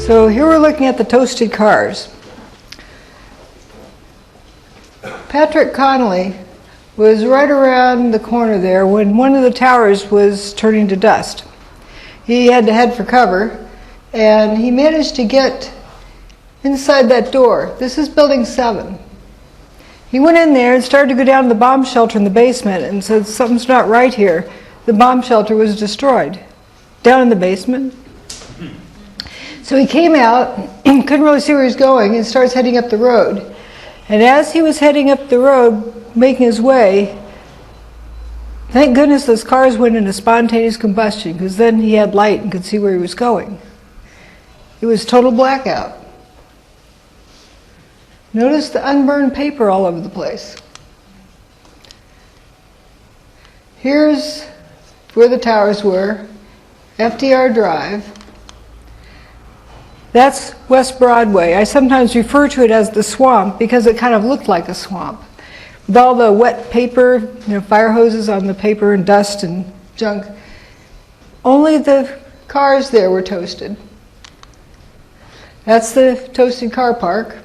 So here we're looking at the toasted cars. Patrick Connolly was right around the corner there when one of the towers was turning to dust. He had to head for cover, and he managed to get inside that door. This is building 7. He went in there and started to go down to the bomb shelter in the basement and said, something's not right here. The bomb shelter was destroyed down in the basement. So he came out, couldn't really see where he was going, and starts heading up the road. And as he was heading up the road, making his way, thank goodness those cars went into spontaneous combustion, because then he had light and could see where he was going. It was total blackout. Notice the unburned paper all over the place. Here's where the towers were, FDR Drive. That's West Broadway. I sometimes refer to it as the swamp because it kind of looked like a swamp. With all the wet paper, fire hoses on the paper and dust and junk. Only the cars there were toasted. That's the toasted car park.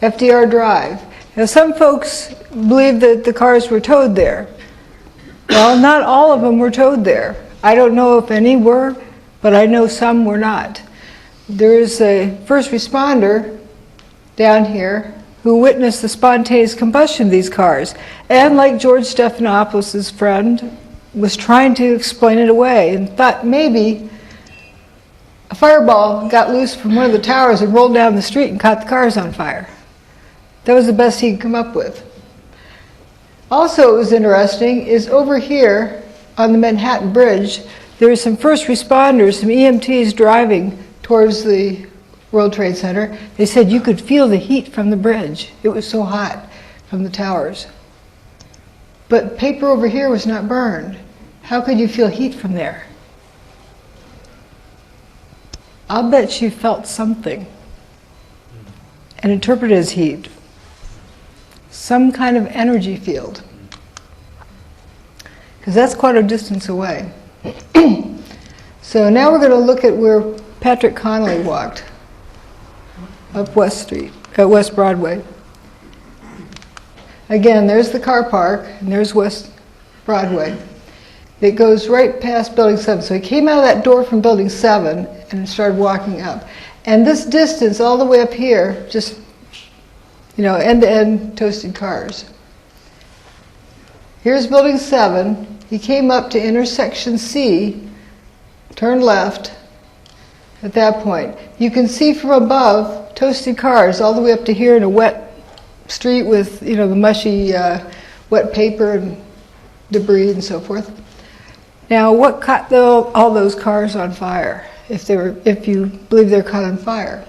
FDR Drive. Now some folks believe that the cars were towed there. Well, not all of them were towed there. I don't know if any were, but I know some were not. There's a first responder down here who witnessed the spontaneous combustion of these cars, and like George Stephanopoulos' friend, was trying to explain it away and thought maybe a fireball got loose from one of the towers and rolled down the street and caught the cars on fire. That was the best he could come up with. Also, what was interesting is over here on the Manhattan Bridge, there were some first responders, some EMTs driving towards the World Trade Center. They said you could feel the heat from the bridge. It was so hot from the towers. But paper over here was not burned. How could you feel heat from there? I'll bet you felt something and interpreted as heat. Some kind of energy field. Because that's quite a distance away. So now we're going to look at where Patrick Connolly walked up West Broadway. Again, there's the car park, and there's West Broadway. It goes right past Building 7. So he came out of that door from Building 7 and started walking up. And this distance all the way up here, just, end-to-end toasted cars. Here's Building 7. He came up to intersection C, turned left at that point. You can see from above toasted cars all the way up to here in a wet street with, the mushy wet paper and debris and so forth. Now, what caught all those cars on fire, if you believe they're caught on fire?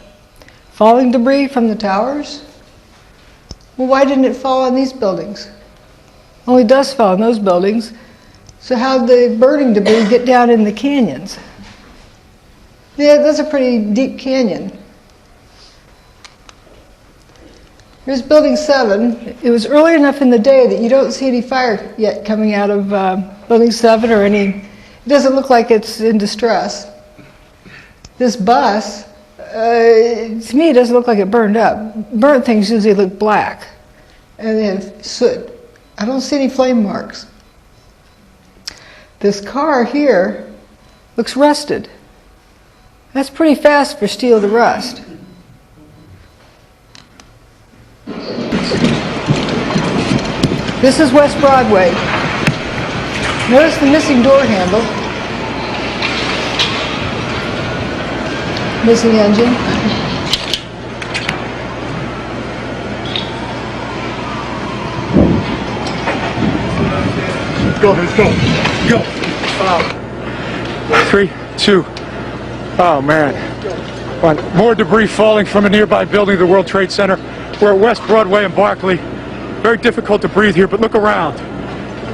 Falling debris from the towers? Well, why didn't it fall on these buildings? Only dust fell on those buildings. So how'd the burning debris get down in the canyons? Yeah, that's a pretty deep canyon. Here's Building 7. It was early enough in the day that you don't see any fire yet coming out of Building 7 or it doesn't look like it's in distress. This bus, to me it doesn't look like it burned up. Burnt things usually look black and they have soot. I don't see any flame marks. This car here looks rusted. That's pretty fast for steel to rust. This is West Broadway. Notice the missing door handle. Missing engine. Go, let's go. Go. 3, 2. Oh, man. More debris falling from a nearby building of the World Trade Center. We're at West Broadway and Barclay. Very difficult to breathe here, but look around.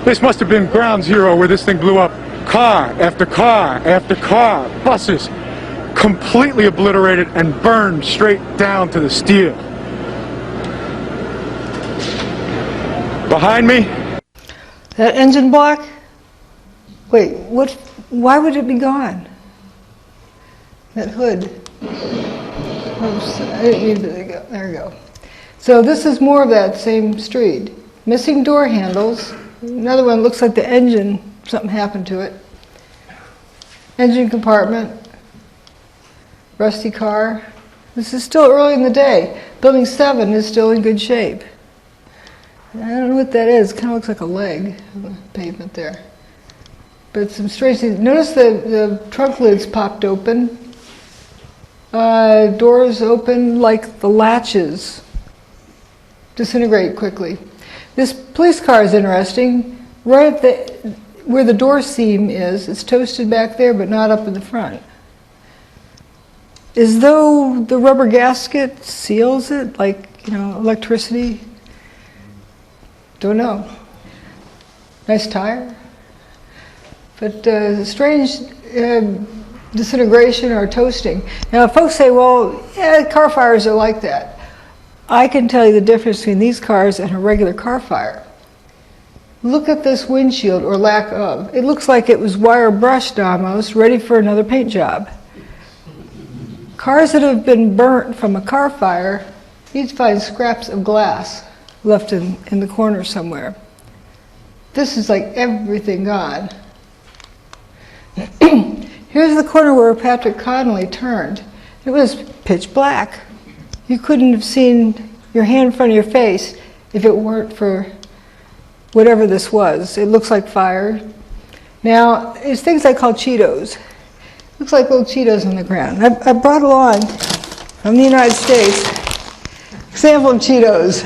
This must have been ground zero where this thing blew up. Car after car after car. Buses completely obliterated and burned straight down to the steel. Behind me. That engine block? Wait, why would it be gone? that hood. Oops, I didn't mean to go. There we go. So this is more of that same street. Missing door handles. Another one looks like the engine, something happened to it. Engine compartment. Rusty car. This is still early in the day. Building 7 is still in good shape. I don't know what that is. It kind of looks like a leg on the pavement there. But some strange things. Notice the trunk lids popped open. Doors open like the latches disintegrate quickly. This police car is interesting. Right at where the door seam is, it's toasted back there, but not up in the front. As though the rubber gasket seals it, like, electricity. Don't know. Nice tire. But strange disintegration or toasting. Now, folks say, well, yeah, car fires are like that. I can tell you the difference between these cars and a regular car fire. Look at this windshield, or lack of. It looks like it was wire brushed almost, ready for another paint job. Cars that have been burnt from a car fire, you'd find scraps of glass left in the corner somewhere. This is like everything gone. Here's the corner where Patrick Connolly turned. It was pitch black. You couldn't have seen your hand in front of your face if it weren't for whatever this was. It looks like fire. Now, it's things I call Cheetos. Looks like little Cheetos on the ground. I brought along from the United States example of Cheetos.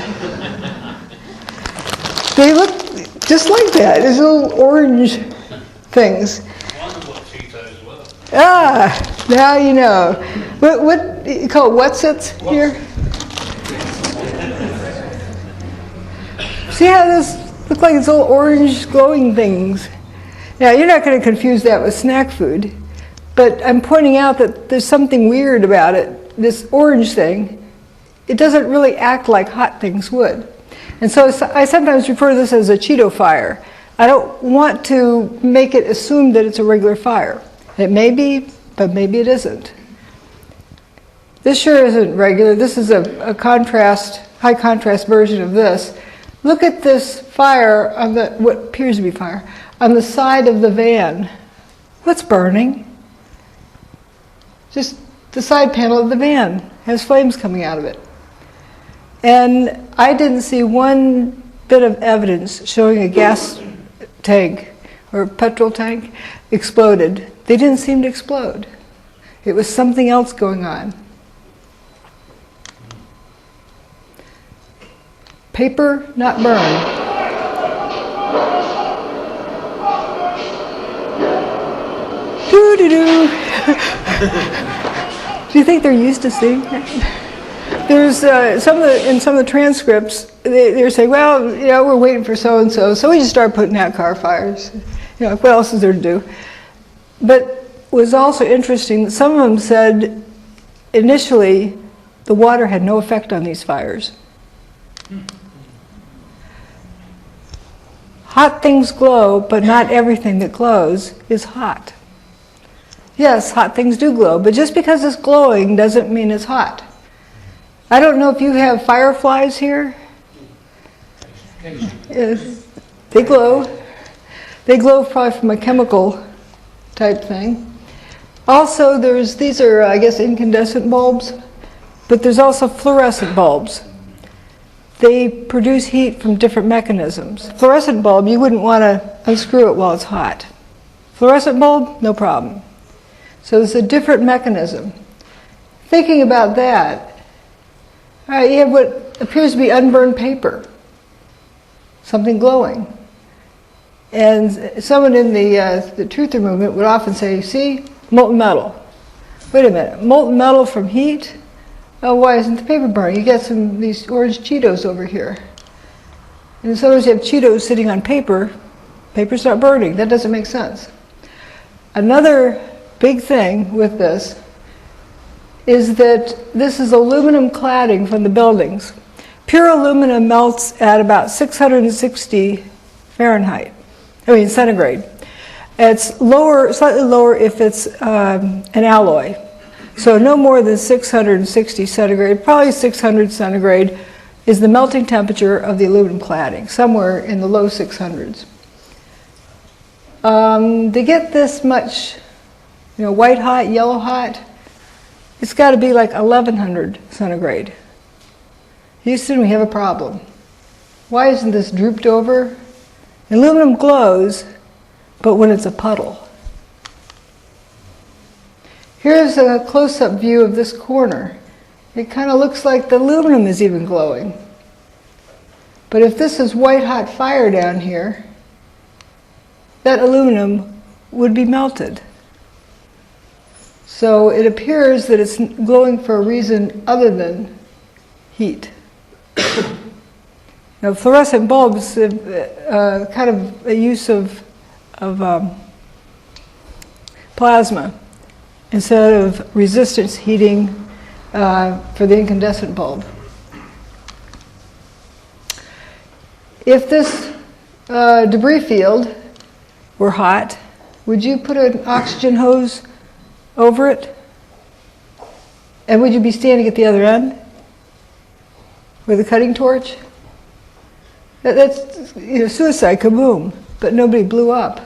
They look just like that. There's little orange things. Ah, now you know. What you call it, what's-its here? See how this looks like it's little orange glowing things? Now, you're not going to confuse that with snack food, but I'm pointing out that there's something weird about it. This orange thing, it doesn't really act like hot things would. And so I sometimes refer to this as a Cheeto fire. I don't want to make it assume that it's a regular fire. It may be, but maybe it isn't. This sure isn't regular. This is a contrast, high contrast version of this. Look at this fire on what appears to be fire on the side of the van. What's burning? Just the side panel of the van has flames coming out of it. And I didn't see one bit of evidence showing a gas tank or petrol tank exploded. They didn't seem to explode. It was something else going on. Paper, not burned. Doo-doo-doo. Do you think they're used to seeing that? There's in some of the transcripts, they're saying, well, we're waiting for so-and-so, so we just start putting out car fires. What else is there to do? But it was also interesting that some of them said initially the water had no effect on these fires. Hot things glow, but not everything that glows is hot. Yes, hot things do glow, but just because it's glowing doesn't mean it's hot. I don't know if you have fireflies here. Yes, they glow. They glow probably from a chemical type thing. Also, these are, I guess, incandescent bulbs, but there's also fluorescent bulbs. They produce heat from different mechanisms. Fluorescent bulb, you wouldn't want to unscrew it while it's hot. Fluorescent bulb, no problem. So it's a different mechanism. Thinking about that, you have what appears to be unburned paper, something glowing. And someone in the truther movement would often say, see, molten metal. Wait a minute, molten metal from heat? Oh, why isn't the paper burning? You got these orange Cheetos over here. And sometimes you have Cheetos sitting on paper, paper's not burning. That doesn't make sense. Another big thing with this is that this is aluminum cladding from the buildings. Pure aluminum melts at about 660 centigrade. It's lower, slightly lower if it's an alloy. So no more than 660 centigrade, probably 600 centigrade is the melting temperature of the aluminum cladding, somewhere in the low 600s. To get this much, white hot, yellow hot, it's got to be like 1100 centigrade. Houston, we have a problem. Why isn't this drooped over? Aluminum glows, but when it's a puddle. Here's a close-up view of this corner. It kind of looks like the aluminum is even glowing. But if this is white-hot fire down here, that aluminum would be melted. So it appears that it's glowing for a reason other than heat. Now, fluorescent bulbs, kind of a use of plasma instead of resistance heating for the incandescent bulb. If this debris field were hot, would you put an oxygen hose over it? And would you be standing at the other end with a cutting torch? That's suicide, kaboom, but nobody blew up.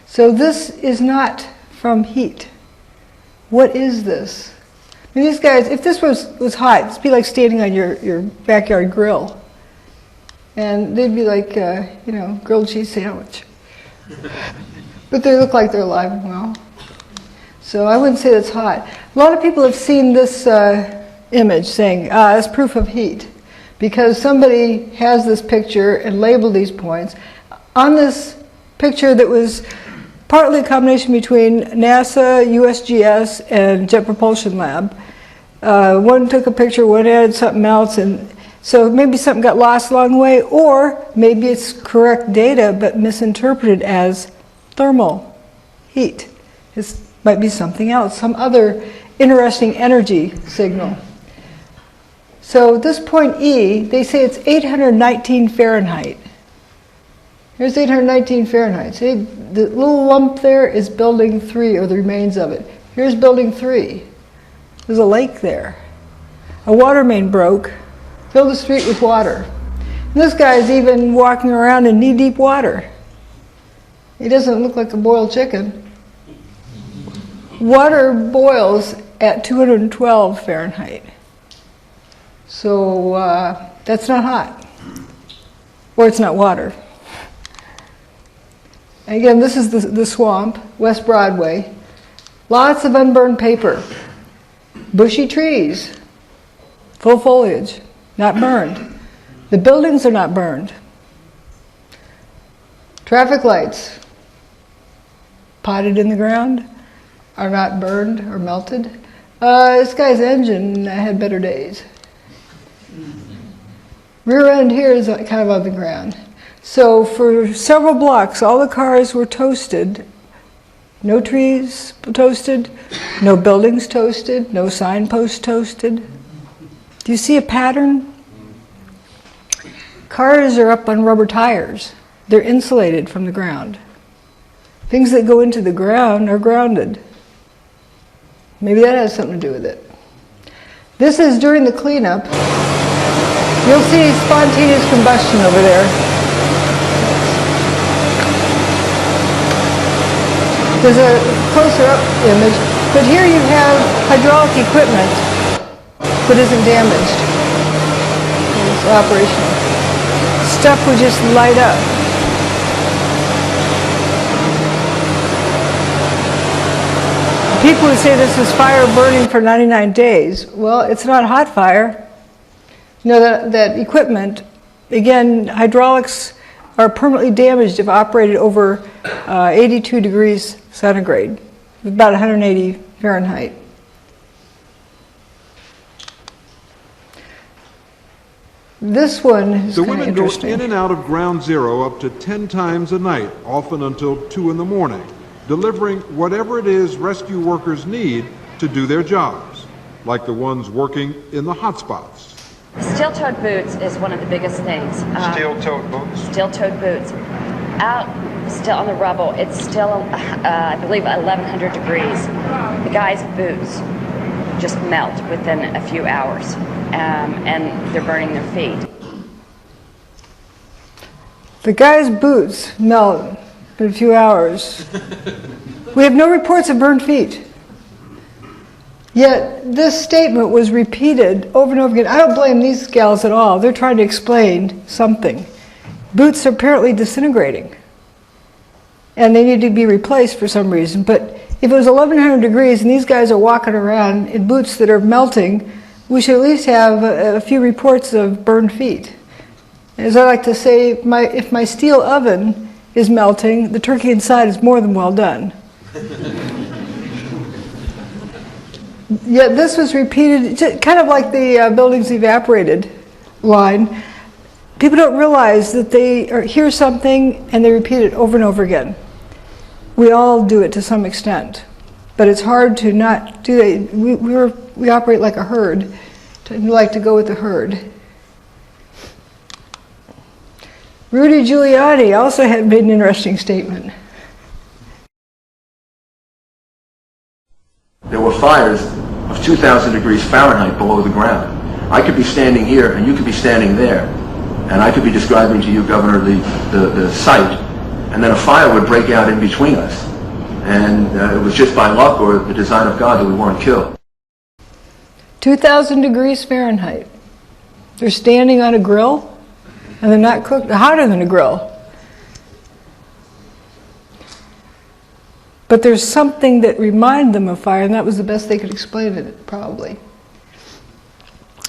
So this is not from heat. What is this? I mean, these guys, if this was hot, it'd be like standing on your backyard grill. And they'd be like, grilled cheese sandwich. But they look like they're alive and well. So I wouldn't say that's hot. A lot of people have seen this image saying, it's proof of heat. Because somebody has this picture and labeled these points. On this picture that was partly a combination between NASA, USGS, and Jet Propulsion Lab. One took a picture, one added something else, and so maybe something got lost along the way, or maybe it's correct data but misinterpreted as thermal heat. This might be something else, some other interesting energy signal. So this point E, they say it's 819 Fahrenheit. Here's 819 Fahrenheit. See, the little lump there is building 3, or the remains of it. Here's building 3. There's a lake there. A water main broke, filled the street with water. And this guy's even walking around in knee-deep water. He doesn't look like a boiled chicken. Water boils at 212 Fahrenheit. So that's not hot. Or it's not water. Again, this is the swamp, West Broadway. Lots of unburned paper. Bushy trees, full foliage, not burned. The buildings are not burned. Traffic lights, potted in the ground, are not burned or melted. This guy's engine had better days. Rear end here is kind of on the ground. So for several blocks, all the cars were toasted. No trees toasted, no buildings toasted, no signposts toasted. Do you see a pattern? Cars are up on rubber tires. They're insulated from the ground. Things that go into the ground are grounded. Maybe that has something to do with it. This is during the cleanup. You'll see spontaneous combustion over there. There's a closer up image, but here you have hydraulic equipment that isn't damaged. It's operational. Stuff would just light up. People would say this is fire burning for 99 days. Well, it's not a hot fire. You know, that equipment, again, hydraulics are permanently damaged if operated over 82 degrees centigrade, about 180 Fahrenheit. This one is The kind of women go interesting. in and out of Ground Zero up to 10 times a night, often until 2 in the morning, delivering whatever it is rescue workers need to do their jobs, like the ones working in the hotspots. Steel-toed boots is one of the biggest things. Steel-toed boots? Steel-toed boots. Out still on the rubble, it's still, I believe, 1,100 degrees. The guy's boots. just melt within a few hours, and they're burning their feet. The guy's boots melt in a few hours. We have no reports of burned feet. Yet this statement was repeated over and over again. I don't blame these gals at all. They're trying to explain something. Boots are apparently disintegrating, and they need to be replaced for some reason. But if it was 1100 degrees and these guys are walking around in boots that are melting, we should at least have a few reports of burned feet. As I like to say, if my steel oven is melting, the turkey inside is more than well done. Yet this was repeated, kind of like the buildings evaporated line. People don't realize that they hear something and they repeat it over and over again. We all do it to some extent, but it's hard to not do it. We operate like a herd. We like to go with the herd. Rudy Giuliani also had made an interesting statement. There were fires of 2,000 degrees Fahrenheit below the ground. I could be standing here and you could be standing there, and I could be describing to you, Governor, the site, and then a fire would break out in between us. And it was just by luck or the design of God that we weren't killed. 2,000 degrees Fahrenheit. They're standing on a grill, and they're not cooked, hotter than a grill. But there's something that reminded them of fire, and that was the best they could explain it, probably.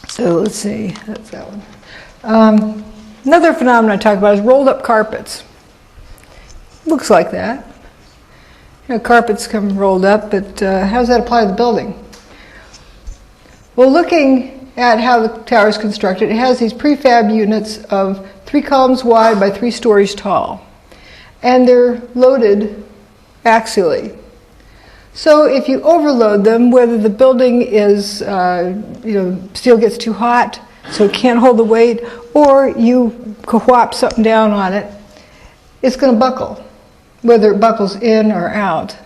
So let's see, that's that one. Another phenomenon I talk about is rolled up carpets. Looks like that. You know, carpets come rolled up, but how does that apply to the building? Well, looking at how the tower is constructed, it has these prefab units of 3 columns wide by 3 stories tall. And they're loaded axially. So if you overload them, whether the building is, steel gets too hot, so it can't hold the weight, or you whop something down on it, it's going to buckle. Whether it buckles in or out,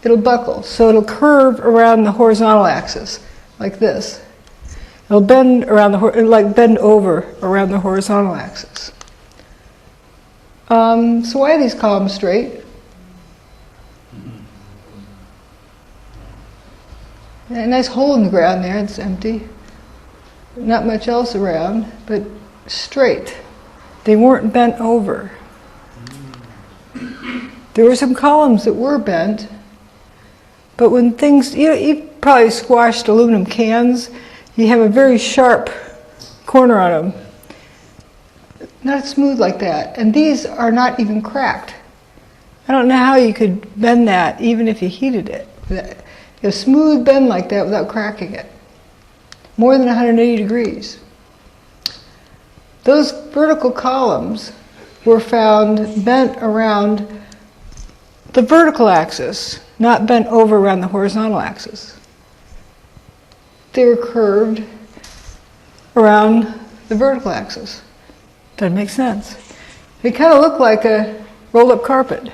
it'll buckle. So it'll curve around the horizontal axis, like this. It'll bend around bend over around the horizontal axis. So why are these columns straight? A nice hole in the ground there, it's empty. Not much else around, but straight. They weren't bent over. There were some columns that were bent, but when things, you've probably squashed aluminum cans, you have a very sharp corner on them. Not smooth like that, and these are not even cracked. I don't know how you could bend that even if you heated it. A smooth bend like that without cracking it. More than 180 degrees. Those vertical columns were found bent around the vertical axis, not bent over around the horizontal axis. They were curved around the vertical axis. Doesn't make sense. They kind of look like a rolled up carpet.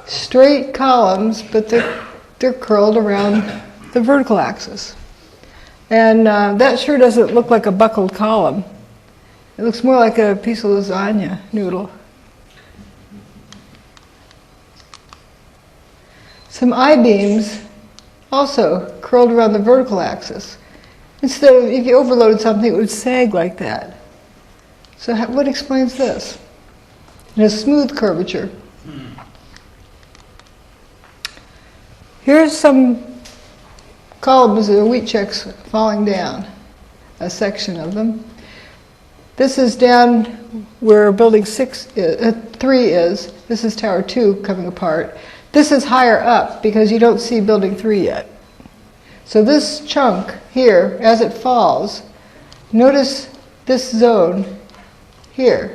Straight columns, but they're curled around the vertical axis. And that sure doesn't look like a buckled column. It looks more like a piece of lasagna noodle. Some I-beams also curled around the vertical axis. Instead of, if you overloaded something, it would sag like that. So what explains this? In a smooth curvature. Here's some columns of wheat checks falling down, a section of them. This is down where building 3 is. This is tower 2 coming apart. This is higher up because you don't see building 3 yet. So this chunk here, as it falls, notice this zone here.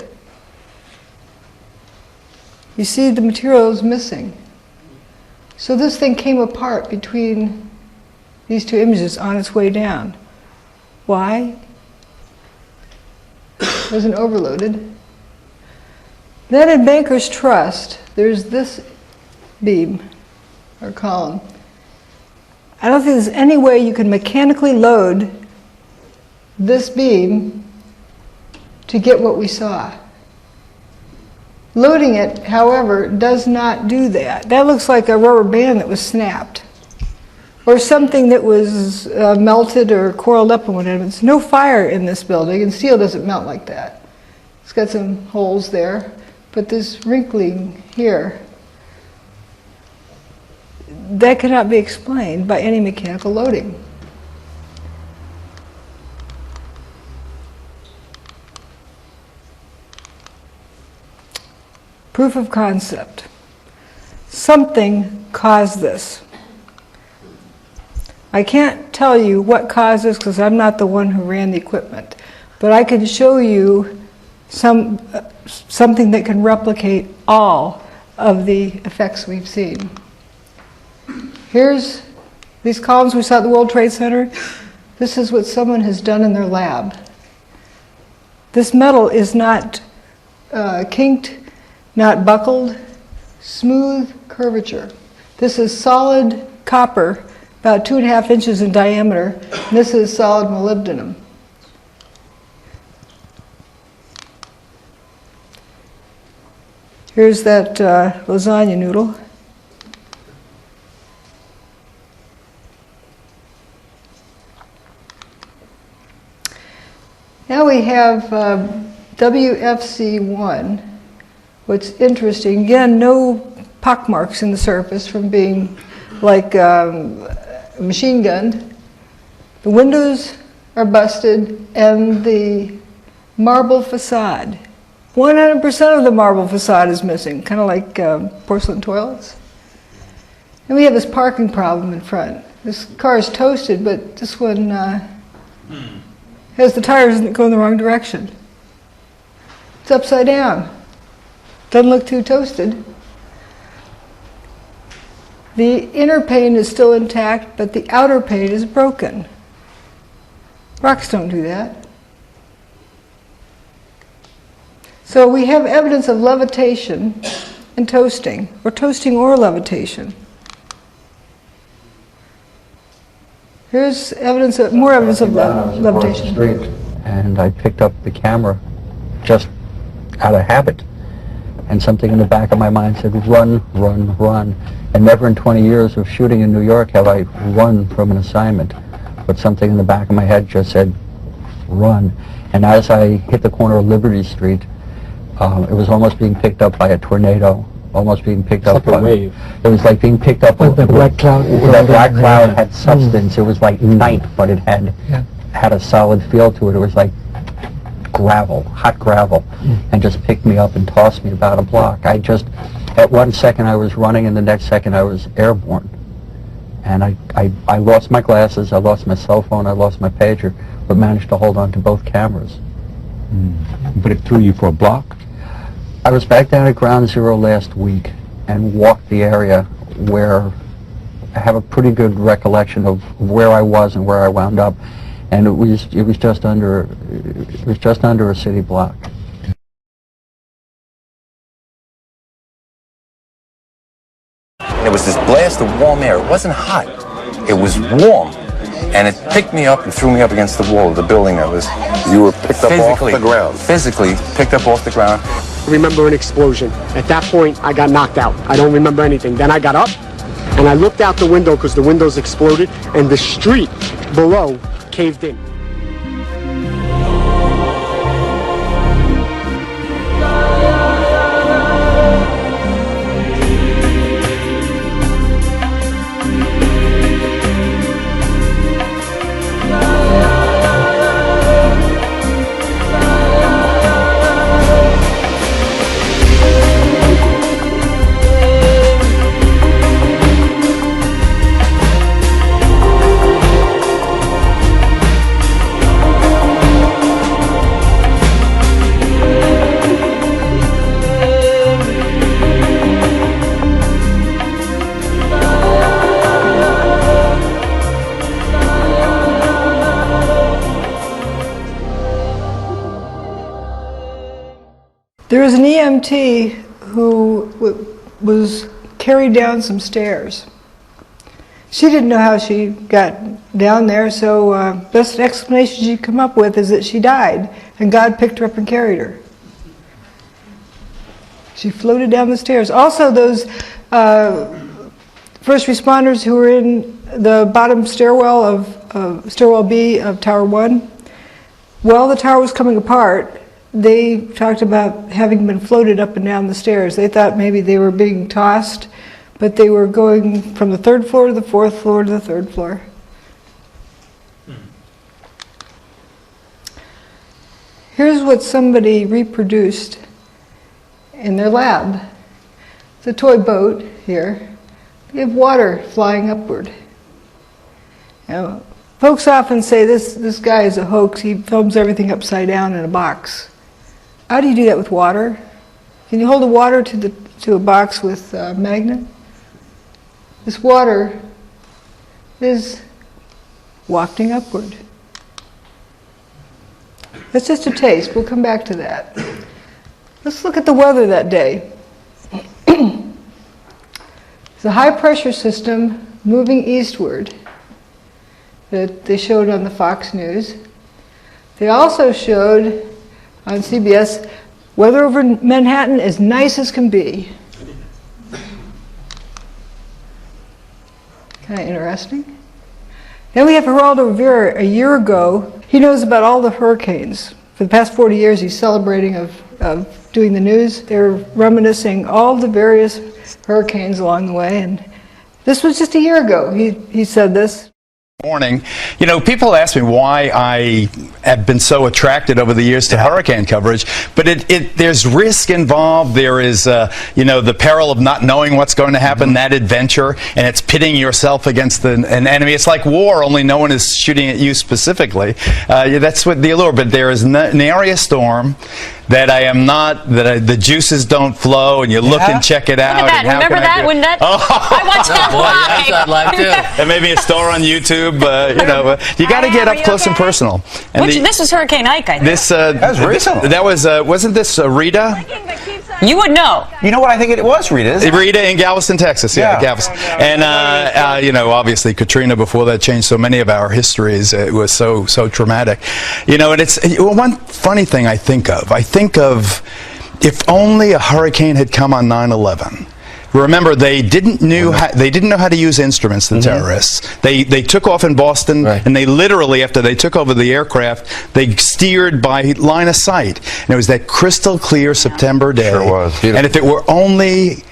You see the material is missing. So this thing came apart between these 2 images on its way down. Why? It wasn't overloaded. Then in Banker's Trust, there's this beam or column. I don't think there's any way you can mechanically load this beam to get what we saw. Loading it, however, does not do that. That looks like a rubber band that was snapped, or something that was melted or coiled up and whatever. There's no fire in this building, and steel doesn't melt like that. It's got some holes there, but this wrinkling here, that cannot be explained by any mechanical loading. Proof of concept. Something caused this. I can't tell you what caused this because I'm not the one who ran the equipment, but I can show you something that can replicate all of the effects we've seen. Here's these columns we saw at the World Trade Center. This is what someone has done in their lab. This metal is not kinked, not buckled, smooth curvature. This is solid copper, about 2.5 inches in diameter. And this is solid molybdenum. Here's that lasagna noodle. Now we have WFC1. What's interesting, again, no pockmarks in the surface from being like machine gunned. The windows are busted and the marble facade. 100% of the marble facade is missing, kind of like porcelain toilets. And we have this parking problem in front. This car is toasted, but this one has the tires that go in the wrong direction. It's upside down. Doesn't look too toasted. The inner pane is still intact, but the outer pane is broken. Rocks don't do that. So we have evidence of levitation and toasting, or toasting or levitation. Here's evidence of, more evidence of levitation. Street, and I picked up the camera just out of habit. And something in the back of my mind said, run, run, run. And never in 20 years of shooting in New York have I run from an assignment. But something in the back of my head just said, run. And as I hit the corner of Liberty Street, it was almost being picked up by a tornado, almost being picked up by a wave. It was like being picked up with the black cloud. The black cloud had substance. It was like night, but it had a solid feel to it. It was like gravel, hot gravel, and just picked me up and tossed me about a block. I just, at one second I was running, and the next second I was airborne. And I lost my glasses, I lost my cell phone, I lost my pager, but managed to hold on to both cameras. But it threw you for a block? I was back down at Ground Zero last week and walked the area where I have a pretty good recollection of where I was and where I wound up, and it was just under a city block. There was this blast of warm air. It wasn't hot. It was warm. And it picked me up and threw me up against the wall of the building that was... You were picked up off the ground? Physically picked up off the ground. I remember an explosion. At that point, I got knocked out. I don't remember anything. Then I got up, and I looked out the window because the windows exploded, and the street below caved in. There was an EMT who carried down some stairs. She didn't know how she got down there, so best explanation she could come up with is that she died, and God picked her up and carried her. She floated down the stairs. Also, those first responders who were in the bottom stairwell of stairwell B of Tower 1, while the tower was coming apart, they talked about having been floated up and down the stairs. They thought maybe they were being tossed, but they were going from the 3rd floor to the 4th floor to the 3rd floor. Here's what somebody reproduced in their lab. It's a toy boat here. They have water flying upward. Now, folks often say this guy is a hoax. He films everything upside down in a box. How do you do that with water? Can you hold the water to a box with a magnet? This water is wafting upward. That's just a taste. We'll come back to that. Let's look at the weather that day. It's a high pressure system moving eastward that they showed on the Fox News. They also showed on CBS weather over Manhattan as nice as can be. Kind of interesting. Then we have Geraldo Rivera a year ago. He knows about all the hurricanes. For the past 40 years, he's celebrating of doing the news. They're reminiscing all the various hurricanes along the way. And this was just a year ago. He said this. Morning. You know, people ask me why I have been so attracted over the years to hurricane coverage, but there's risk involved. There is, the peril of not knowing what's going to happen, that adventure, and it's pitting yourself against an enemy. It's like war, only no one is shooting at you specifically. That's what the allure. But there is an area storm that the juices don't flow, and you look and check it out. Look at that. Remember that? When that? I watched that live. Too. And maybe a store on YouTube. You got to get up close and personal. And this was Hurricane Ike, I think. That was recent. That was wasn't this Rita? You would know. You know what? I think it was Rita. Rita in Galveston, Texas. Yeah, Galveston. And obviously Katrina before that changed so many of our histories. It was so traumatic. And it's one funny thing I think of if only a hurricane had come on 9/11. Remember, they didn't know how to use instruments, the terrorists. They took off in Boston, and they literally, after they took over the aircraft, they steered by line of sight. And it was that crystal clear September day. Sure was. Beautiful. And if it were only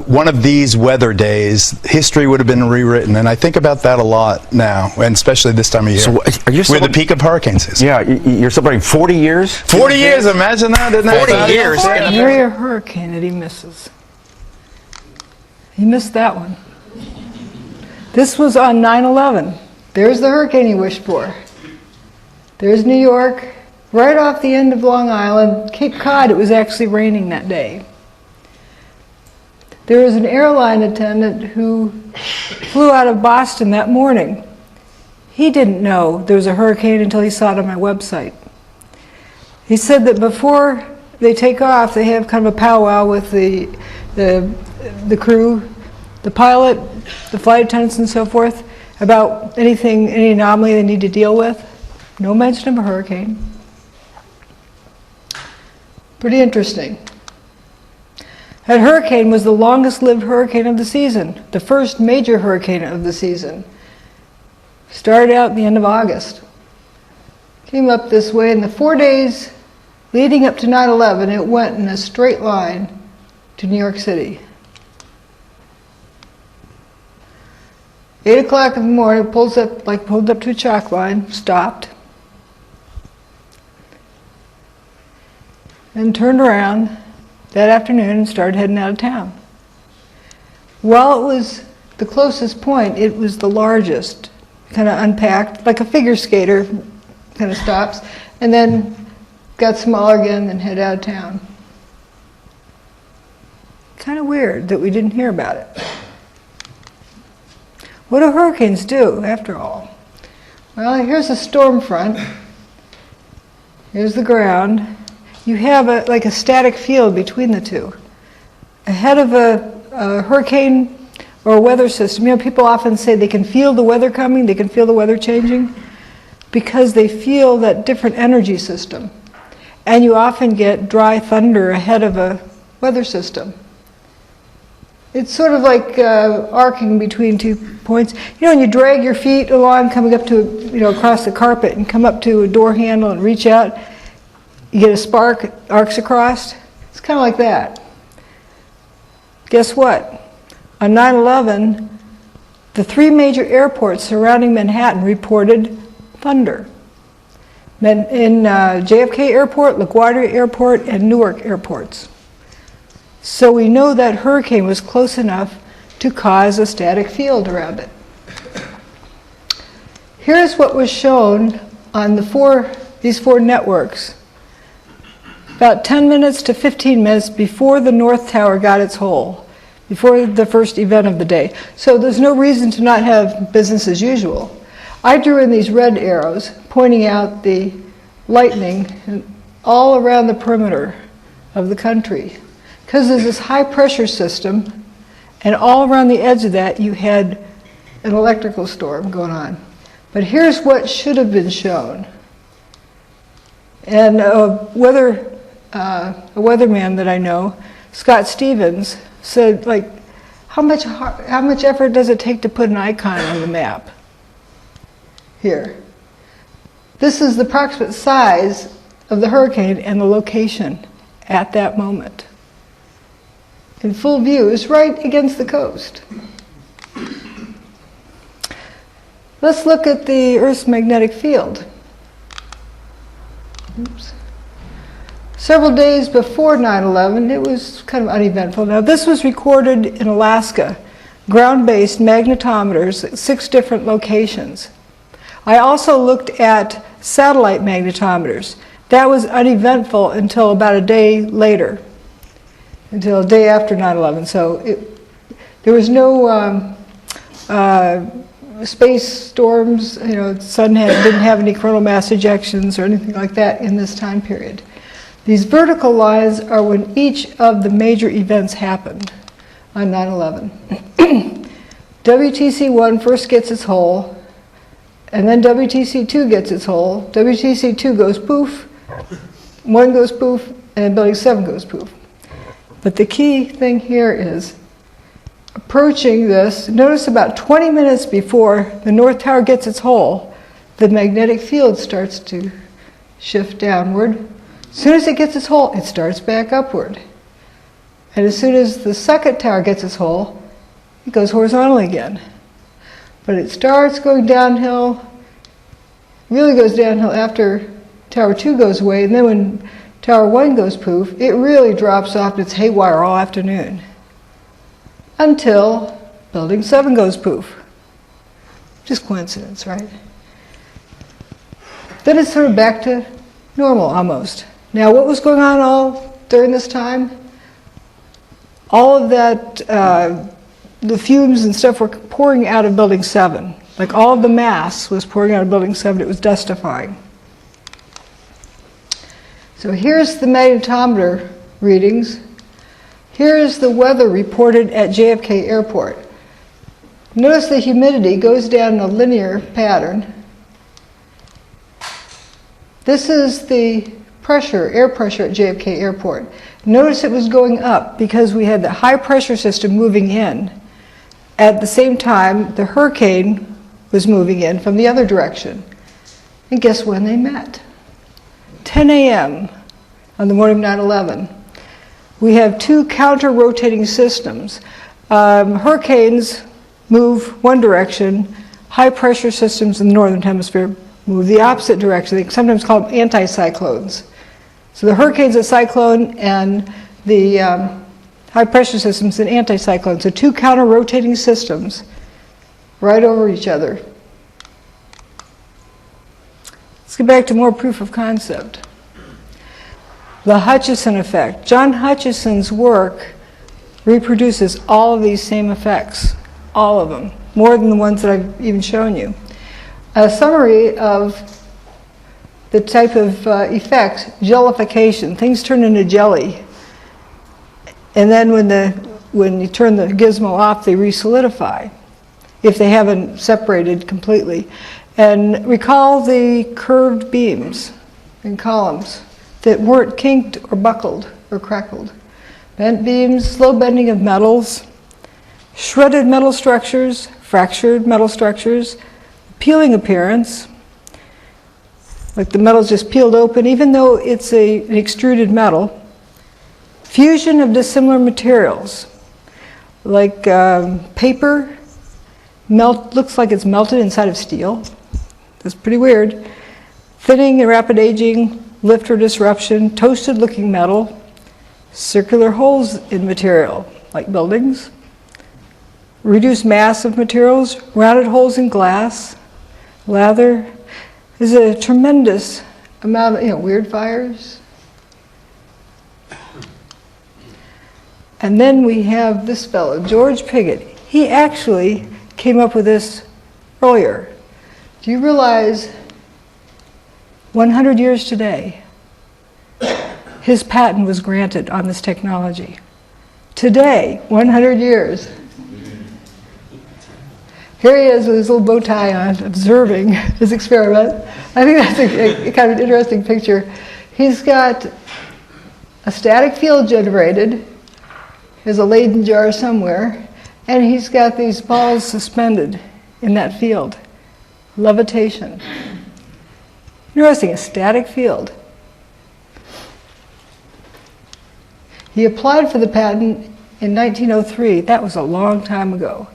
one of these weather days, history would have been rewritten. And I think about that a lot now, and especially this time of year. So are you where the peak of hurricanes is. Yeah, you're celebrating 40 years? 40 years, imagine that, isn't that? 40 years. Nary a hurricane that he misses. He missed that one. This was on 9/11. There's the hurricane he wished for. There's New York, right off the end of Long Island. Cape Cod, it was actually raining that day. There was an airline attendant who flew out of Boston that morning. He didn't know there was a hurricane until he saw it on my website. He said that before they take off, they have kind of a powwow with the crew, the pilot, the flight attendants and so forth, about any anomaly they need to deal with. No mention of a hurricane. Pretty interesting. That hurricane was the longest lived hurricane of the season, the first major hurricane of the season. Started out at the end of August. Came up this way in the 4 days leading up to 9/11, it went in a straight line to New York City. 8 o'clock in the morning, it pulled up to a chalk line, stopped, and turned around that afternoon and started heading out of town. While it was the closest point, it was the largest, kind of unpacked, like a figure skater, kind of stops, and then got smaller again and head out of town. Kind of weird that we didn't hear about it. What do hurricanes do, after all? Well, here's a storm front. Here's the ground. You have like a static field between the two. Ahead of a hurricane or a weather system, you know, people often say they can feel the weather coming, they can feel the weather changing, because they feel that different energy system. And you often get dry thunder ahead of a weather system. It's sort of like arcing between 2 points. You know, when you drag your feet along, coming up to, you know, across the carpet and come up to a door handle and reach out, you get a spark, it arcs across. It's kind of like that. Guess what? On 9/11, the 3 major airports surrounding Manhattan reported thunder. In JFK Airport, LaGuardia Airport, and Newark airports. So we know that hurricane was close enough to cause a static field around it. Here's what was shown on these four networks about 10 minutes to 15 minutes before the North Tower got its hole, before the first event of the day. So there's no reason to not have business as usual. I drew in these red arrows pointing out the lightning all around the perimeter of the country. Because there's this high pressure system, and all around the edge of that you had an electrical storm going on. But here's what should have been shown. And a weatherman that I know, Scott Stevens, said, like, how much effort does it take to put an icon on the map? Here. This is the approximate size of the hurricane and the location at that moment. In full view, is right against the coast. Let's look at the Earth's magnetic field. Oops. Several days before 9/11, it was kind of uneventful. Now, this was recorded in Alaska, ground-based magnetometers at 6 different locations. I also looked at satellite magnetometers. That was uneventful until about a day later, until a day after 9/11. So there was no space storms, you know, the sun didn't have any coronal mass ejections or anything like that in this time period. These vertical lines are when each of the major events happened on 9/11. WTC-1 first gets its hole, and then WTC-2 gets its hole. WTC-2 goes poof, 1 goes poof, and Building 7 goes poof. But the key thing here is approaching this. Notice about 20 minutes before the North Tower gets its hole, the magnetic field starts to shift downward. As soon as it gets its hole, it starts back upward. And as soon as the second tower gets its hole, it goes horizontal again. But it starts going downhill, really goes downhill after Tower 2 goes away, and then when Tower 1 goes poof, it really drops off and it's haywire all afternoon. Until Building 7 goes poof. Just coincidence, right? Then it's sort of back to normal almost. Now, what was going on all during this time? All of that, the fumes and stuff were pouring out of Building 7. Like all of the mass was pouring out of Building 7. It was dustifying. So here's the magnetometer readings. Here's the weather reported at JFK Airport. Notice the humidity goes down in a linear pattern. This is the pressure, air pressure at JFK Airport. Notice it was going up because we had the high pressure system moving in. At the same time, the hurricane was moving in from the other direction. And guess when they met? 10 a.m. on the morning of 9/11. We have 2 counter-rotating systems. Hurricanes move one direction. High pressure systems in the northern hemisphere move the opposite direction. They sometimes call them anticyclones. So the hurricane's a cyclone and the high pressure system's an anticyclone. So 2 counter-rotating systems right over each other. Let's get back to more proof of concept. The Hutchison effect. John Hutchison's work reproduces all of these same effects, all of them, more than the ones that I've even shown you. A summary of the type of effect, jellification. Things turn into jelly. And then when the when you turn the gizmo off, they re-solidify if they haven't separated completely. And recall the curved beams and columns that weren't kinked or buckled or crackled. Bent beams, slow bending of metals, shredded metal structures, fractured metal structures, peeling appearance, like the metal's just peeled open, even though it's an extruded metal. Fusion of dissimilar materials, like paper, looks like it's melted inside of steel. That's pretty weird. Thinning and rapid aging, lift or disruption, toasted looking metal, circular holes in material, like buildings, reduced mass of materials, rounded holes in glass, lather. There's a tremendous amount of, weird fires. And then we have this fellow, George Pigott. He actually came up with this earlier. Do you realize 100 years today, his patent was granted on this technology? Today, 100 years. Here he is with his little bow tie on, observing his experiment. I think that's a kind of interesting picture. He's got a static field generated. There's a Leyden jar somewhere, and he's got these balls suspended in that field. Levitation. Interesting, a static field. He applied for the patent in 1903. That was a long time ago.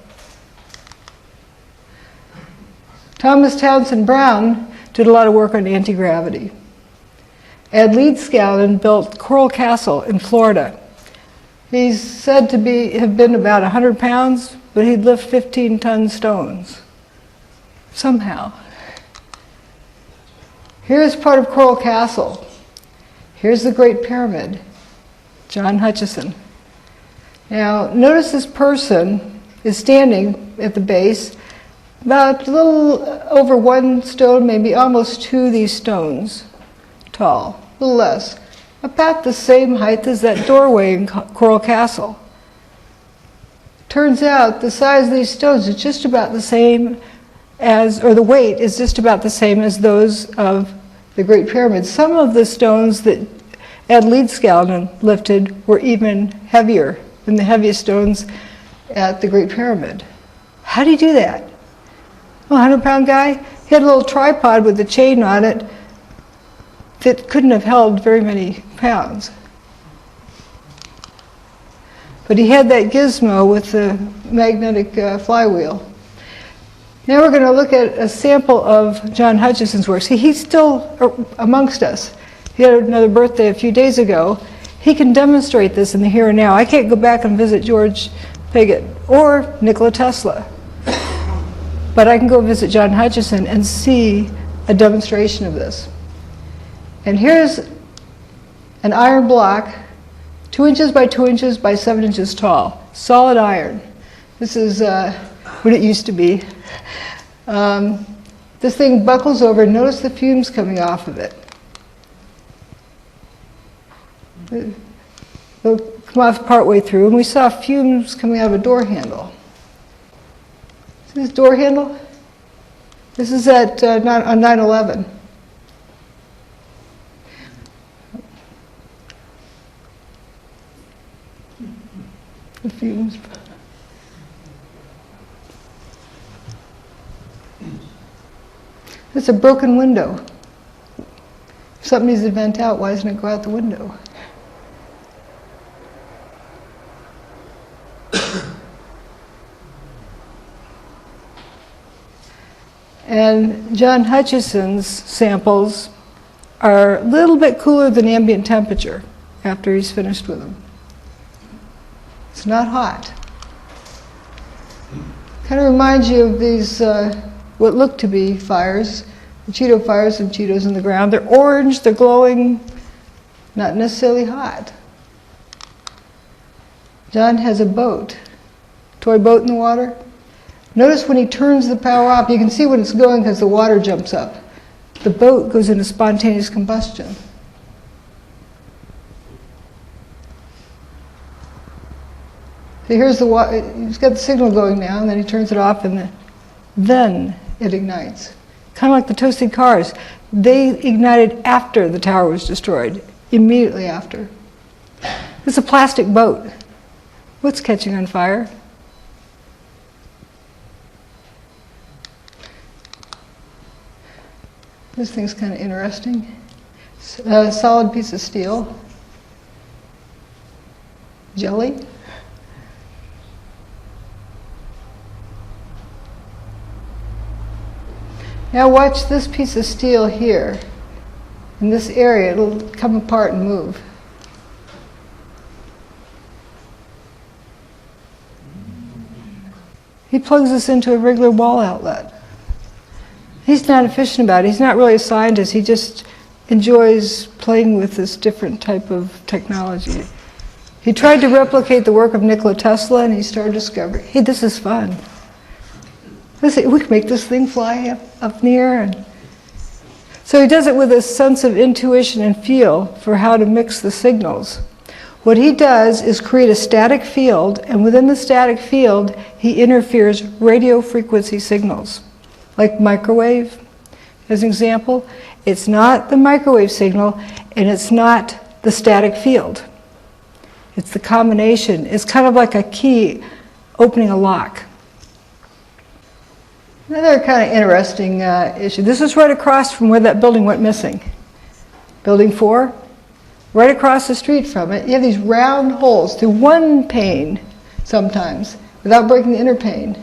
Thomas Townsend Brown did a lot of work on anti-gravity. Ed Leedskalnin built Coral Castle in Florida. He's said to have been about 100 pounds, but he'd lift 15-ton stones. Somehow. Here's part of Coral Castle. Here's the Great Pyramid. John Hutchison. Now, notice this person is standing at the base, about a little over 1 stone, maybe almost 2 of these stones tall, a little less. About the same height as that doorway in Coral Castle. Turns out the size of these stones is just about the same as, or the weight is just about the same as those of the Great Pyramid. Some of the stones that Ed Leedskalnin lifted were even heavier than the heaviest stones at the Great Pyramid. How do you do that? A 100-pound guy? He had a little tripod with a chain on it that couldn't have held very many pounds. But he had that gizmo with the magnetic flywheel. Now we're going to look at a sample of John Hutchison's work. See, he's still amongst us. He had another birthday a few days ago. He can demonstrate this in the here and now. I can't go back and visit George Pigott or Nikola Tesla. But I can go visit John Hutchison and see a demonstration of this. And here's an iron block, 2 inches by 2 inches by 7 inches tall, solid iron. This is what it used to be. This thing buckles over. Notice the fumes coming off of it. They'll come off partway through, and we saw fumes coming out of a door handle. See this door handle? This is at on 9/11. The fumes. It's a broken window. If something needs to vent out, why doesn't it go out the window? And John Hutchison's samples are a little bit cooler than ambient temperature after he's finished with them. It's not hot. Kind of reminds you of these, what look to be fires, the Cheeto fires and Cheetos in the ground. They're orange, they're glowing, not necessarily hot. John has a boat, toy boat in the water. Notice when he turns the power off, you can see when it's going because the water jumps up. The boat goes into spontaneous combustion. So here's he's got the signal going now, and then he turns it off, and then it ignites. Kind of like the toasted cars. They ignited after the tower was destroyed, immediately after. It's a plastic boat. What's catching on fire? This thing's kind of interesting. A solid piece of steel. Jelly. Now watch this piece of steel here. In this area, it'll come apart and move. He plugs this into a regular wall outlet. He's not efficient about it. He's not really a scientist. He just enjoys playing with this different type of technology. He tried to replicate the work of Nikola Tesla, and he started discovering, hey, this is fun. Listen, we can make this thing fly up in the air. And so he does it with a sense of intuition and feel for how to mix the signals. What he does is create a static field, and within the static field, he interferes radio frequency signals, like microwave, as an example. It's not the microwave signal, and it's not the static field. It's the combination. It's kind of like a key opening a lock. Another kind of interesting issue. This is right across from where that building went missing. Building 4, right across the street from it, you have these round holes through one pane sometimes, without breaking the inner pane.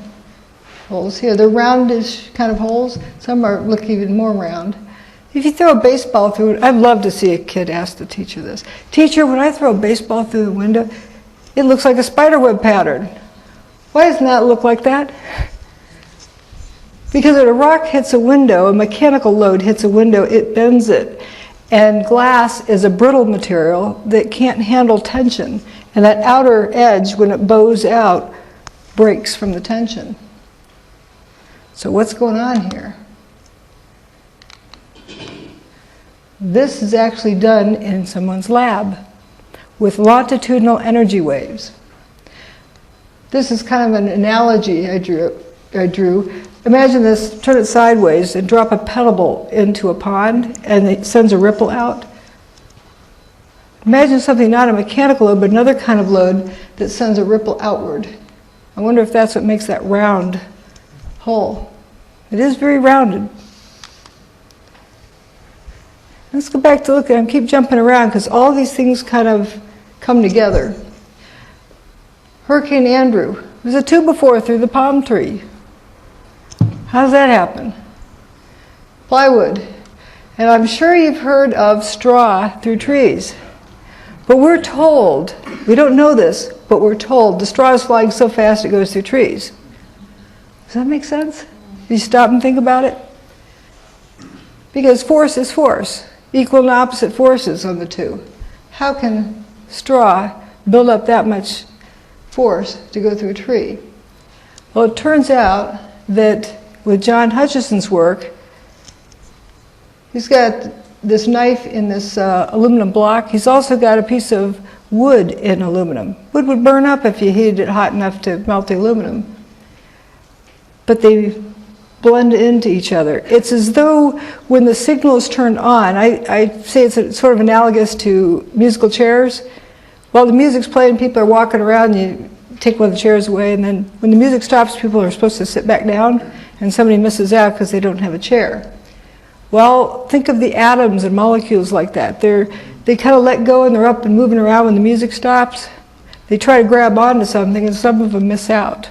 Holes here, they're roundish kind of holes. Some look even more round. If you throw a baseball through it, I'd love to see a kid ask the teacher this. Teacher, when I throw a baseball through the window, it looks like a spiderweb pattern. Why doesn't that look like that? Because when a rock hits a window, a mechanical load hits a window, it bends it. And glass is a brittle material that can't handle tension. And that outer edge, when it bows out, breaks from the tension. So what's going on here? This is actually done in someone's lab with longitudinal energy waves. This is kind of an analogy I drew. Imagine this, turn it sideways and drop a pebble into a pond and it sends a ripple out. Imagine something not a mechanical load but another kind of load that sends a ripple outward. I wonder if that's what makes that round hole. It is very rounded. Let's go back to look at them, keep jumping around because all these things kind of come together. Hurricane Andrew. There's a 2x4 through the palm tree. How does that happen? Plywood. And I'm sure you've heard of straw through trees. But we're told, we don't know this, but we're told the straw is flying so fast it goes through trees. Does that make sense? You stop and think about it? Because force is force. Equal and opposite forces on the two. How can straw build up that much force to go through a tree? Well, it turns out that with John Hutchison's work, he's got this knife in this aluminum block. He's also got a piece of wood in aluminum. Wood would burn up if you heated it hot enough to melt the aluminum. But they blend into each other. It's as though when the signal is turned on, I say it's sort of analogous to musical chairs. While the music's playing, people are walking around, you take one of the chairs away, and then when the music stops, people are supposed to sit back down, and somebody misses out because they don't have a chair. Well, think of the atoms and molecules like that. They kind of let go and they're up and moving around when the music stops. They try to grab onto something and some of them miss out.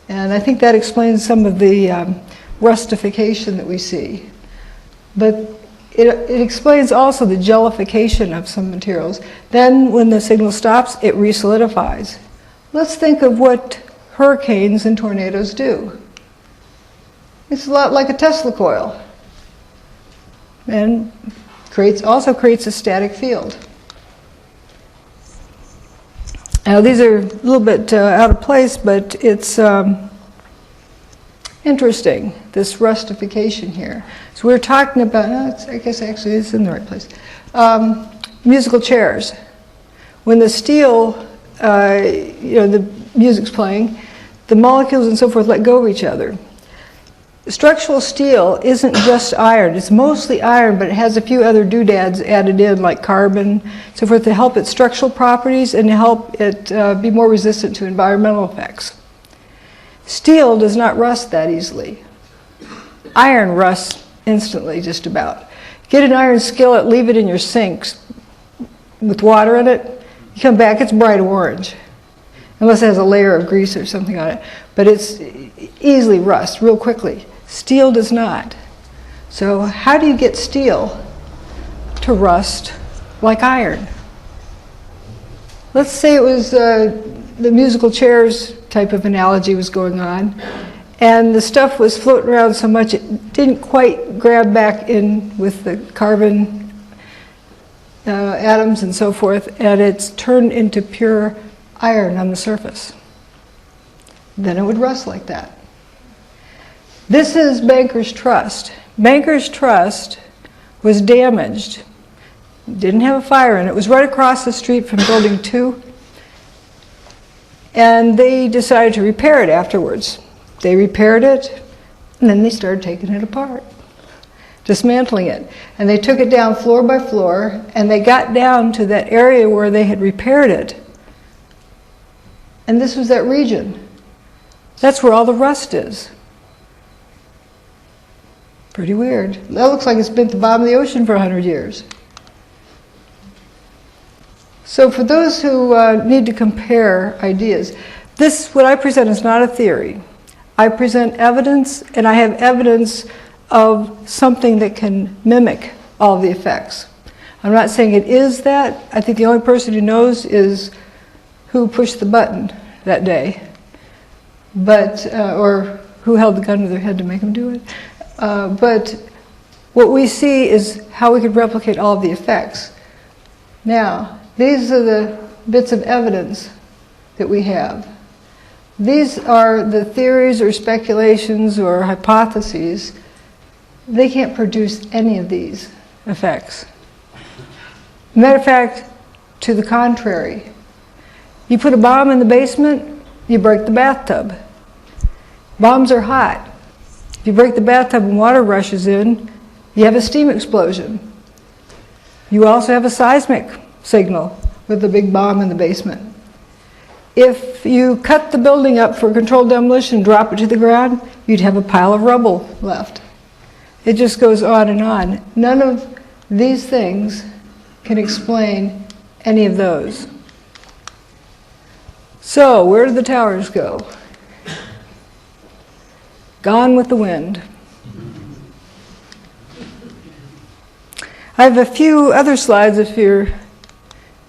And I think that explains some of the rustification that we see. But it explains also the jellification of some materials. Then when the signal stops, it resolidifies. Let's think of what hurricanes and tornadoes do. It's a lot like a Tesla coil. And also creates a static field. Now these are a little bit out of place, but it's interesting, this rustification here. So we're talking about, I guess actually it's in the right place, musical chairs. When the steel the music's playing, the molecules and so forth let go of each other. Structural steel isn't just iron. It's mostly iron, but it has a few other doodads added in, like carbon, so forth, to help its structural properties and to help it be more resistant to environmental effects. Steel does not rust that easily. Iron rusts instantly, just about. Get an iron skillet, leave it in your sinks with water in it. You come back, it's bright orange, unless it has a layer of grease or something on it. But it's easily rust real quickly. Steel does not. So how do you get steel to rust like iron? Let's say it was the musical chairs type of analogy was going on, and the stuff was floating around so much it didn't quite grab back in with the carbon atoms and so forth, and it's turned into pure iron on the surface. Then it would rust like that. This is Banker's Trust. Banker's Trust was damaged. Didn't have a fire in it. It was right across the street from Building 2. And they decided to repair it afterwards. They repaired it, and then they started taking it apart, dismantling it. And they took it down floor by floor, and they got down to that area where they had repaired it. And this was that region. That's where all the rust is. Pretty weird. That looks like it's been at the bottom of the ocean for 100 years. So for those who need to compare ideas, what I present is not a theory. I present evidence, and I have evidence of something that can mimic all the effects. I'm not saying it is that. I think the only person who knows is who pushed the button that day, or who held the gun to their head to make them do it. But what we see is how we could replicate all of the effects. Now, these are the bits of evidence that we have. These are the theories or speculations or hypotheses. They can't produce any of these effects. Matter of fact, to the contrary. You put a bomb in the basement, you break the bathtub. Bombs are hot. If you break the bathtub and water rushes in, you have a steam explosion. You also have a seismic signal with the big bomb in the basement. If you cut the building up for controlled demolition and drop it to the ground, you'd have a pile of rubble left. It just goes on and on. None of these things can explain any of those. So, where did the towers go? Gone with the wind. I have a few other slides if you're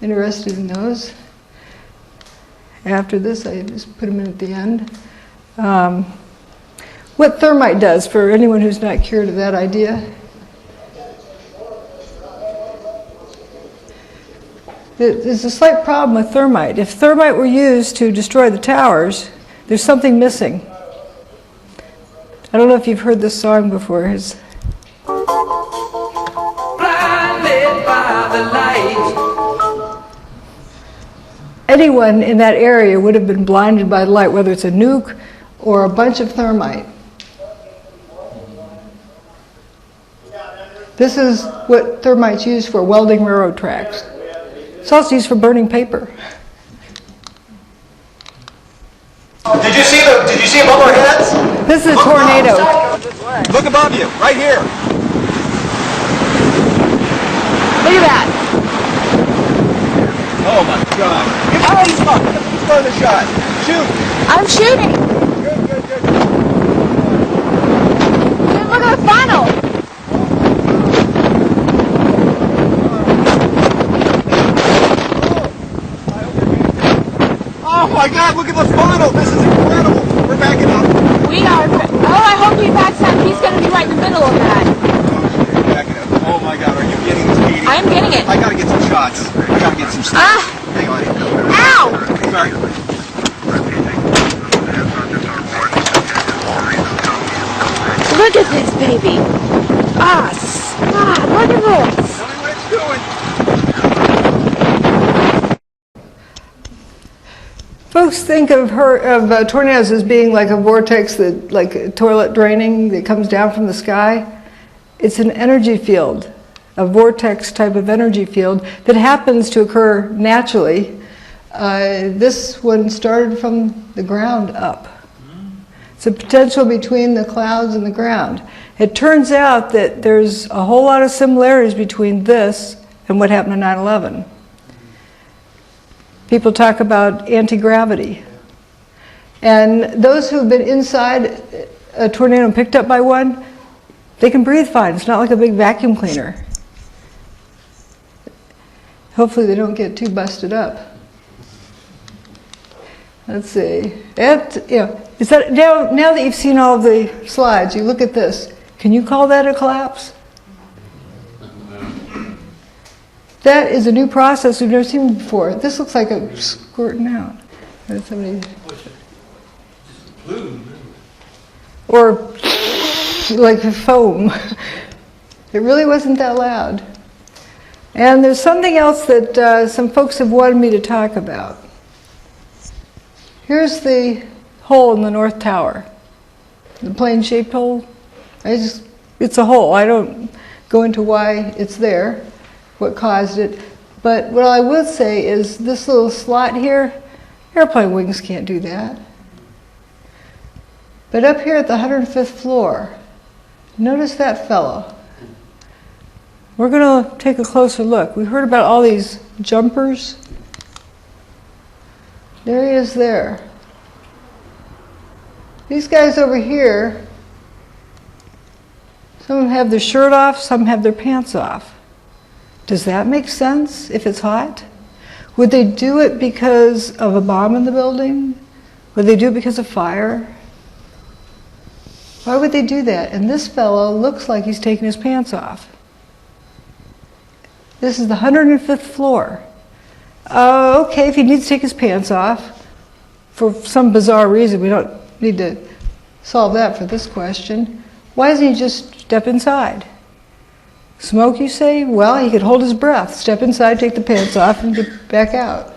interested in those. After this, I just put them in at the end. What thermite does, for anyone who's not cured of that idea. There's a slight problem with thermite. If thermite were used to destroy the towers, there's something missing. I don't know if you've heard this song before. Blinded by the light. Anyone in that area would have been blinded by the light, whether it's a nuke or a bunch of thermite. This is what thermite's used for, welding railroad tracks. It's also used for burning paper. Did you see above our heads? This is a tornado. Look above you, right here. Look at that. Oh my God. He's throwing the shot. Shoot. I'm shooting. Good. Dude, look at the funnel. Oh my God, look at the funnel. This is incredible. We're backing up. We are. Oh, I hope he backs up. He's going to be right in the middle of that. We're backing up. Oh my God, are you getting this, Katie? I am getting it. I gotta get some shots. I gotta get some shots. Hang on. Ow! Sorry. Look at this, baby. Look at this. Tell me what it's doing. Folks think of tornadoes as being like a vortex, that, like a toilet draining that comes down from the sky. It's an energy field, a vortex type of energy field that happens to occur naturally. This one started from the ground up. It's a potential between the clouds and the ground. It turns out that there's a whole lot of similarities between this and what happened in 9/11. People talk about anti-gravity. And those who've been inside a tornado and picked up by one, they can breathe fine. It's not like a big vacuum cleaner. Hopefully they don't get too busted up. Let's see. Is that now that you've seen all of the slides, you look at this. Can you call that a collapse? That is a new process we've never seen before. This looks like a squirting out. Or like foam. It really wasn't that loud. And there's something else that some folks have wanted me to talk about. Here's the hole in the North Tower. The plane-shaped hole. It's a hole. I don't go into why it's there, what caused it. But what I would say is this little slot here, airplane wings can't do that. But up here at the 105th floor, notice that fellow. We're going to take a closer look. We heard about all these jumpers. There he is there. These guys over here, some of them have their shirt off, some have their pants off. Does that make sense if it's hot? Would they do it because of a bomb in the building? Would they do it because of fire? Why would they do that? And this fellow looks like he's taking his pants off. This is the 105th floor. Okay, if he needs to take his pants off, for some bizarre reason, we don't need to solve that for this question. Why doesn't he just step inside? Smoke, you say? Well, he could hold his breath, step inside, take the pants off, and get back out.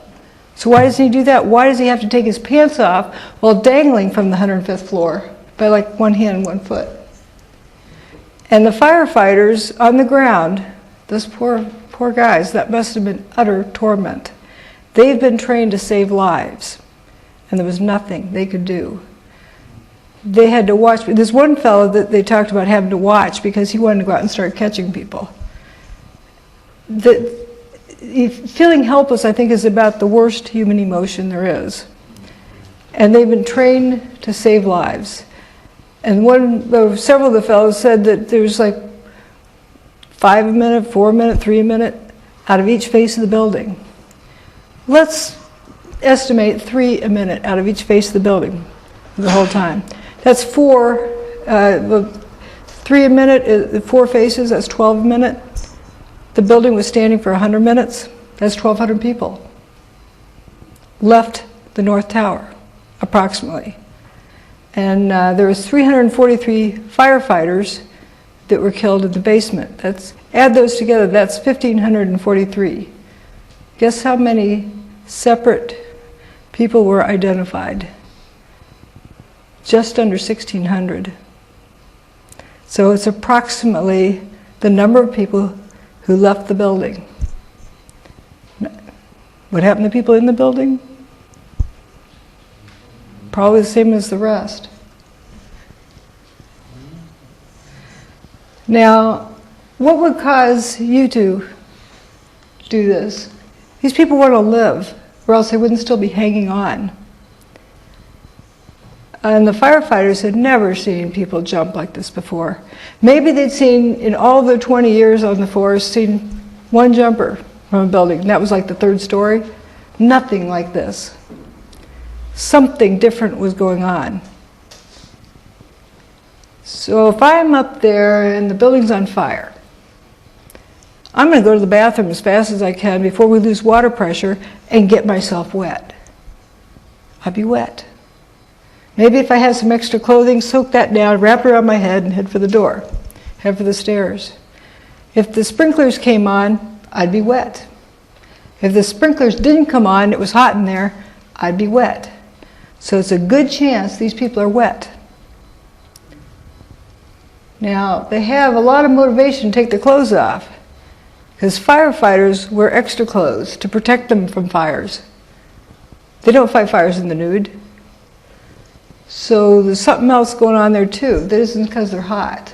So why doesn't he do that? Why does he have to take his pants off while dangling from the 105th floor by like one hand and 1 foot? And the firefighters on the ground, those poor guys, that must have been utter torment. They've been trained to save lives, and there was nothing they could do. They had to watch. There's one fellow that they talked about having to watch because he wanted to go out and start catching people. Feeling helpless, I think, is about the worst human emotion there is. And they've been trained to save lives. And several of the fellows said that there was like 5 a minute, 4 a minute, 3 a minute out of each face of the building. Let's estimate 3 a minute out of each face of the building the whole time. That's 4, 3 a minute, 4 faces, that's 12 a minute. The building was standing for 100 minutes, that's 1,200 people. Left the North Tower, approximately. And there was 343 firefighters that were killed in the basement. Add those together, that's 1,543. Guess how many separate people were identified? Just under 1,600. So it's approximately the number of people who left the building. What happened to people in the building? Probably the same as the rest. Now, what would cause you to do this? These people want to live, or else they wouldn't still be hanging on. And the firefighters had never seen people jump like this before. Maybe they'd seen, in all their 20 years on the force, seen one jumper from a building, and that was like the 3rd story. Nothing like this. Something different was going on. So if I'm up there and the building's on fire, I'm going to go to the bathroom as fast as I can before we lose water pressure and get myself wet. I'll be wet. Maybe if I have some extra clothing, soak that down, wrap it around my head, and head for the door, head for the stairs. If the sprinklers came on, I'd be wet. If the sprinklers didn't come on, it was hot in there, I'd be wet. So it's a good chance these people are wet. Now, they have a lot of motivation to take their clothes off, because firefighters wear extra clothes to protect them from fires. They don't fight fires in the nude. So there's something else going on there too. That isn't because they're hot.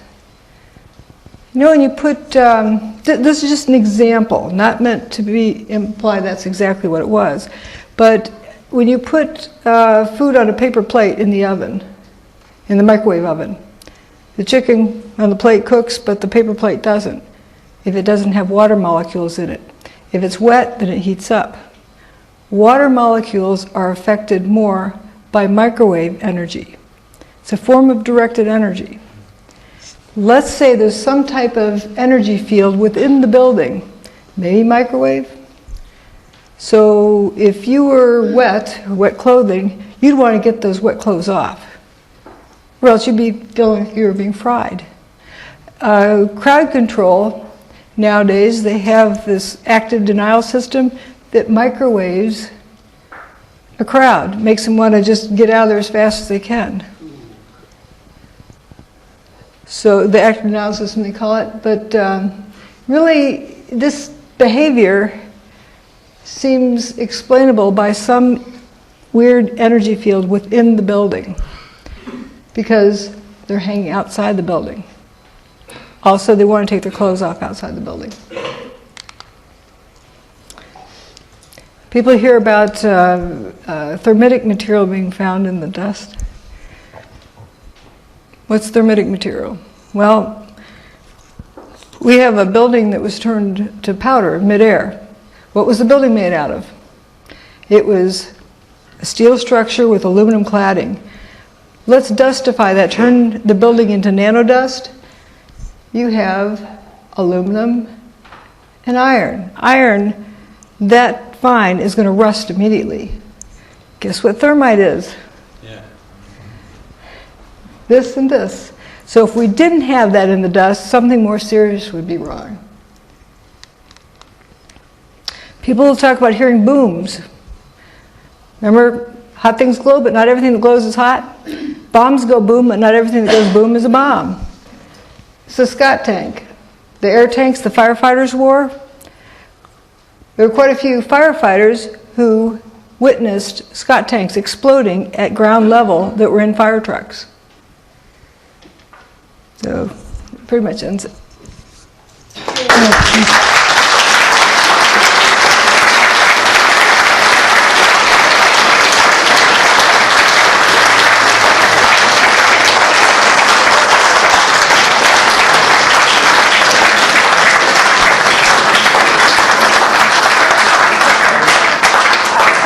You know, when you put, this is just an example, not meant to imply that's exactly what it was, but when you put food on a paper plate in the oven, in the microwave oven, the chicken on the plate cooks, but the paper plate doesn't, if it doesn't have water molecules in it. If it's wet, then it heats up. Water molecules are affected more by microwave energy. It's a form of directed energy. Let's say there's some type of energy field within the building, maybe microwave. So if you were wet clothing, you'd want to get those wet clothes off, or else you'd be feeling like you were being fried. Crowd control, nowadays they have this active denial system that microwaves a crowd, makes them want to just get out of there as fast as they can. So the active denial system, they call it, but really this behavior seems explainable by some weird energy field within the building, because they're hanging outside the building. Also, they want to take their clothes off outside the building. People hear about thermitic material being found in the dust. What's thermitic material? Well, we have a building that was turned to powder midair. What was the building made out of? It was a steel structure with aluminum cladding. Let's dustify that, turn the building into nanodust. You have aluminum and iron. Iron, that fine, is going to rust immediately. Guess what thermite is? Yeah. This and this. So if we didn't have that in the dust, something more serious would be wrong. People will talk about hearing booms. Remember, hot things glow, but not everything that glows is hot? Bombs go boom, but not everything that goes boom is a bomb. It's a Scott tank. The air tanks the firefighters wore. There were quite a few firefighters who witnessed Scott tanks exploding at ground level that were in fire trucks. So, pretty much ends it.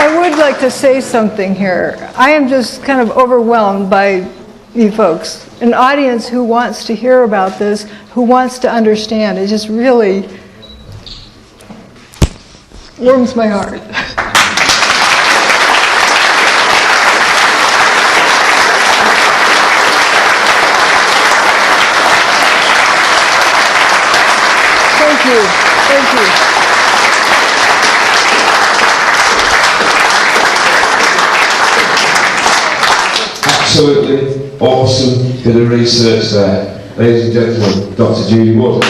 I would like to say something here. I am just kind of overwhelmed by you folks. An audience who wants to hear about this, who wants to understand. It just really warms my heart. Thank you. Thank you. Absolutely awesome bit of research there. Ladies and gentlemen, Dr. Judy Wood.